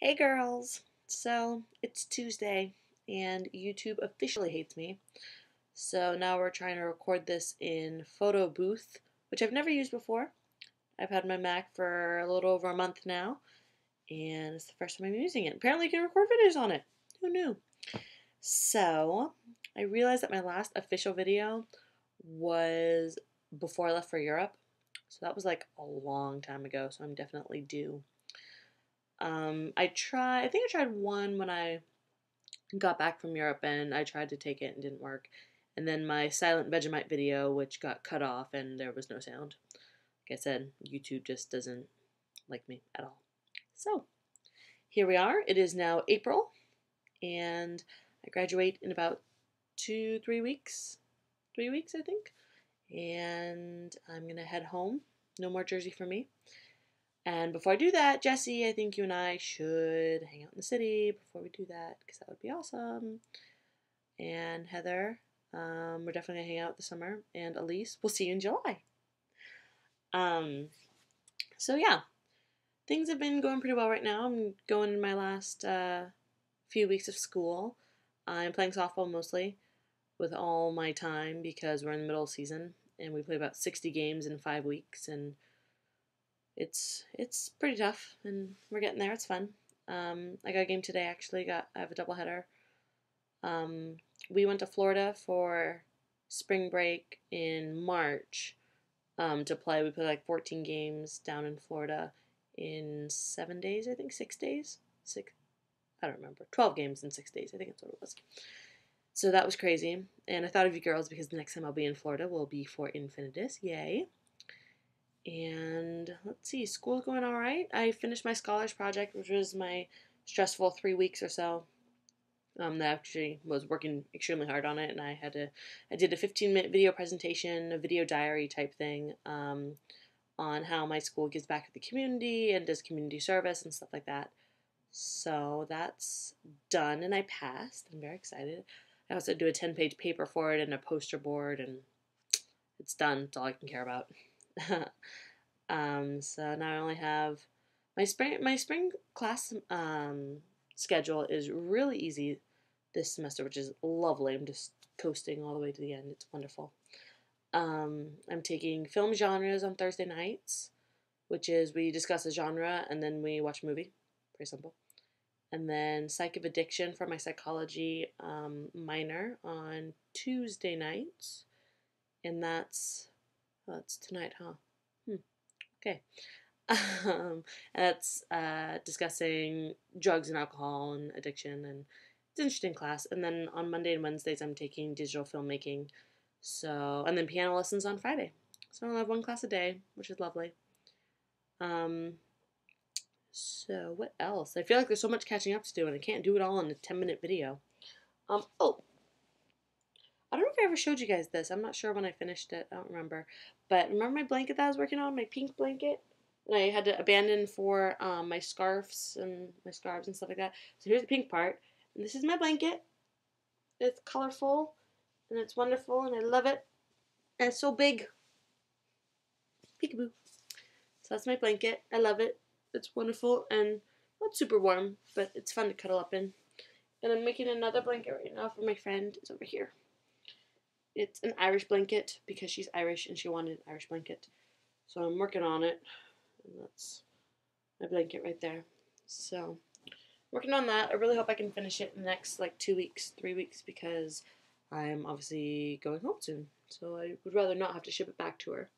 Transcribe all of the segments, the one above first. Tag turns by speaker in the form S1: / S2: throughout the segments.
S1: Hey girls! So it's Tuesday and YouTube officially hates me. So now we're trying to record this in Photo Booth, which I've never used before. I've had my Mac for a little over a month now, and it's the first time I'm using it. Apparently you can record videos on it. Who knew? So I realized that my last official video was before I left for Europe. So that was like a long time ago, so I'm definitely due. I think I tried one when I got back from Europe and I tried to take it and didn't work. And then my Silent Vegemite video, which got cut off and there was no sound. Like I said, YouTube just doesn't like me at all. So, here we are. It is now April and I graduate in about 3 weeks. 3 weeks, I think. And I'm going to head home. No more Jersey for me. And before I do that, Jesse, I think you and I should hang out in the city before we do that, because that would be awesome. And Heather, we're definitely going to hang out this summer. And Elise, we'll see you in July. So yeah, things have been going pretty well right now. I'm going in my last few weeks of school. I'm playing softball mostly with all my time because we're in the middle of season. And we play about 60 games in 5 weeks, and it's pretty tough, and we're getting there. It's fun. I got a game today, actually. I have a doubleheader. We went to Florida for spring break in March to play. We played like 14 games down in Florida in 7 days, I think. 6 days? I don't remember. 12 games in 6 days, I think that's what it was. So that was crazy. And I thought of you girls because the next time I'll be in Florida will be for Infinitus. Yay. And let's see, school's going all right. I finished my scholars project, which was my stressful 3 weeks or so. That actually was working extremely hard on it, and I did a 15-minute video presentation, a video diary type thing, on how my school gives back to the community and does community service and stuff like that. So that's done, and I passed. I'm very excited. I also do a 10-page paper for it and a poster board, and it's done. It's all I can care about. So now I only have my spring class schedule is really easy this semester, which is lovely. I'm just coasting all the way to the end. It's wonderful. I'm taking film genres on Thursday nights, which is we discuss a genre and then we watch a movie. Pretty simple. And then Psych of Addiction for my psychology minor on Tuesday nights. And that's tonight, huh? Okay. And that's discussing drugs and alcohol and addiction, and it's an interesting class. And then on Monday and Wednesdays, I'm taking digital filmmaking. And then piano lessons on Friday. So I'll have one class a day, which is lovely. So what else? I feel like there's so much catching up to do, and I can't do it all in a 10-minute video. Oh, I don't know if I ever showed you guys this. I'm not sure when I finished it. I don't remember. But remember my blanket that I was working on, my pink blanket? And I had to abandon for my scarves and stuff like that. So here's the pink part. And this is my blanket. It's colorful, and it's wonderful, and I love it. And it's so big. Peekaboo. So that's my blanket. I love it. It's wonderful and not super warm, but it's fun to cuddle up in. And I'm making another blanket right now for my friend. It's over here. It's an Irish blanket because she's Irish and she wanted an Irish blanket. So I'm working on it. And that's my blanket right there. So working on that. I really hope I can finish it in the next 2 weeks, 3 weeks, because I'm obviously going home soon. So I would rather not have to ship it back to her.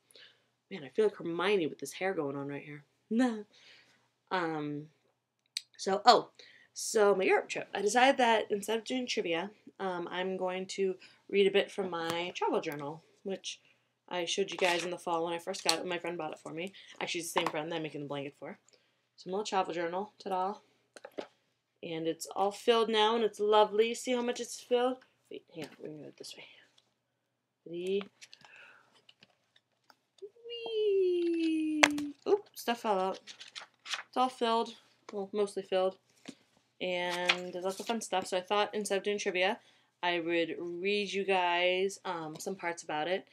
S1: Man, I feel like Hermione with this hair going on right here. So my Europe trip. I decided that instead of doing trivia, I'm going to read a bit from my travel journal, which I showed you guys in the fall when I first got it. My friend bought it for me. Actually, it's the same friend that I'm making the blanket for. So my little travel journal. Ta-da. And it's all filled now, and it's lovely. See how much it's filled? Wait, hang on. We're going to go this way. Ready? Whee! Oop, stuff fell out. It's all filled. Well, mostly filled. And there's lots of fun stuff. So I thought instead of doing trivia, I would read you guys some parts about it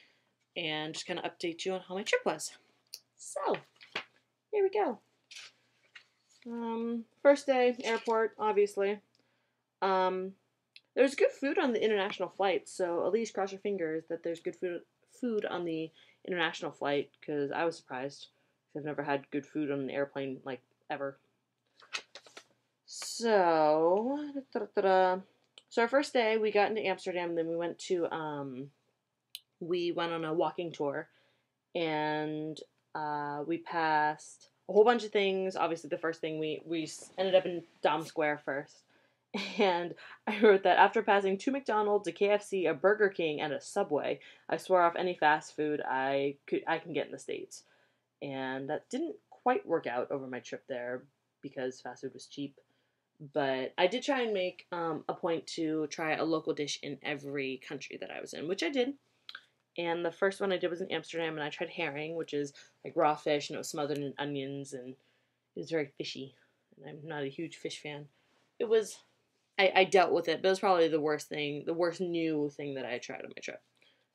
S1: and just kind of update you on how my trip was. So, here we go. First day, airport, obviously. There's good food on the international flight, so at least cross your fingers that there's good food on the international flight, because I was surprised. I've never had good food on an airplane, like, ever. So, so our first day, we got into Amsterdam, then we went on a walking tour, and we passed a whole bunch of things. Obviously, the first thing we ended up in Dom Square first, and I wrote that after passing 2 McDonald's, a KFC, a Burger King, and a Subway, I swore off any fast food I can get in the States, and that didn't quite work out over my trip there because fast food was cheap. But I did try and make a point to try a local dish in every country that I was in, which I did. And the first one I did was in Amsterdam, and I tried herring, which is like raw fish, and it was smothered in onions, and it was very fishy. And I'm not a huge fish fan. It was, I dealt with it, but it was probably the worst new thing that I tried on my trip.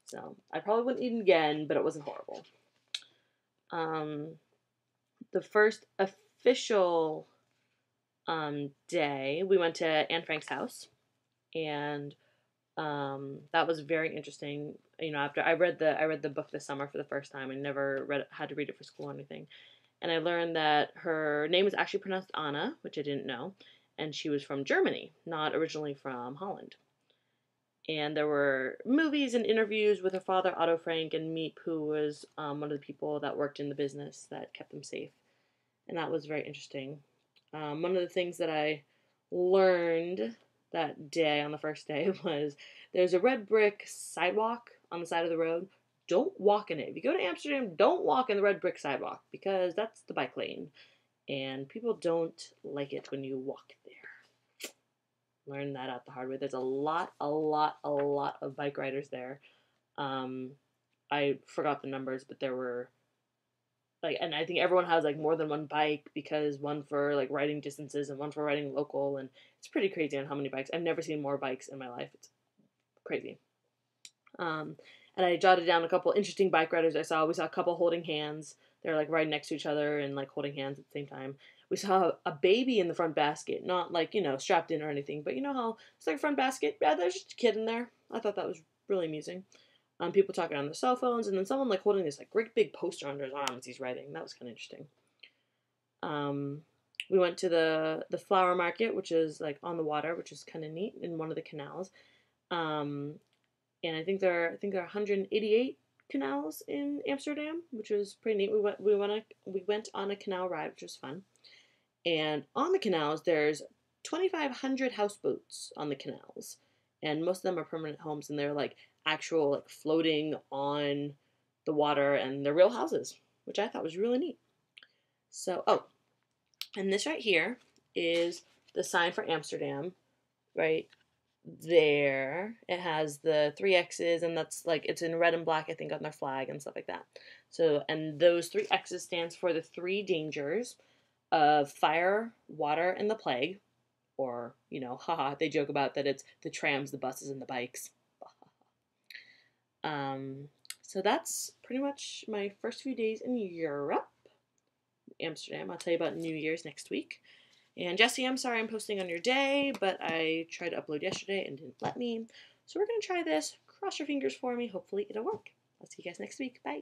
S1: So I probably wouldn't eat it again, but it wasn't horrible. The first official day, we went to Anne Frank's house, and that was very interesting. You know, after I read the book this summer for the first time, I never had to read it for school or anything, and I learned that her name was actually pronounced Anna, which I didn't know, and she was from Germany, not originally from Holland. And there were movies and interviews with her father, Otto Frank, and Miep, who was one of the people that worked in the business that kept them safe, and that was very interesting. One of the things that I learned that day on the first day was there's a red brick sidewalk on the side of the road. Don't walk in it. If you go to Amsterdam, don't walk in the red brick sidewalk because that's the bike lane. And people don't like it when you walk there. Learn that out the hard way. There's a lot of bike riders there. I forgot the numbers, but there were and I think everyone has more than one bike, because one for riding distances and one for riding local, and it's pretty crazy on how many bikes. I've never seen more bikes in my life. It's crazy. And I jotted down a couple interesting bike riders I saw. We saw a couple holding hands. They're riding next to each other and holding hands at the same time. We saw a baby in the front basket, not strapped in or anything, but you know how it's a front basket? Yeah, there's just a kid in there. I thought that was really amusing. People talking on their cell phones, and then someone holding this great big poster under his arm as he's writing. That was kind of interesting. We went to the flower market, which is on the water, which is kind of neat, in one of the canals. And I think there are 188 canals in Amsterdam, which was pretty neat. We went on a canal ride, which was fun. And on the canals, there's 2,500 houseboats on the canals, and most of them are permanent homes, and they're actual floating on the water, and they're real houses, which I thought was really neat. So, and this right here is the sign for Amsterdam, right there. It has the 3 X's, and that's it's in red and black, I think, on their flag and stuff like that. So, and those 3 X's stands for the 3 dangers of fire, water, and the plague. Or, haha, they joke about that it's the trams, the buses, and the bikes. So that's pretty much my first few days in Europe. Amsterdam. I'll tell you about New Year's next week. And Jesse, I'm sorry I'm posting on your day, but I tried to upload yesterday and didn't let me. So we're going to try this. Cross your fingers for me. Hopefully it'll work. I'll see you guys next week. Bye.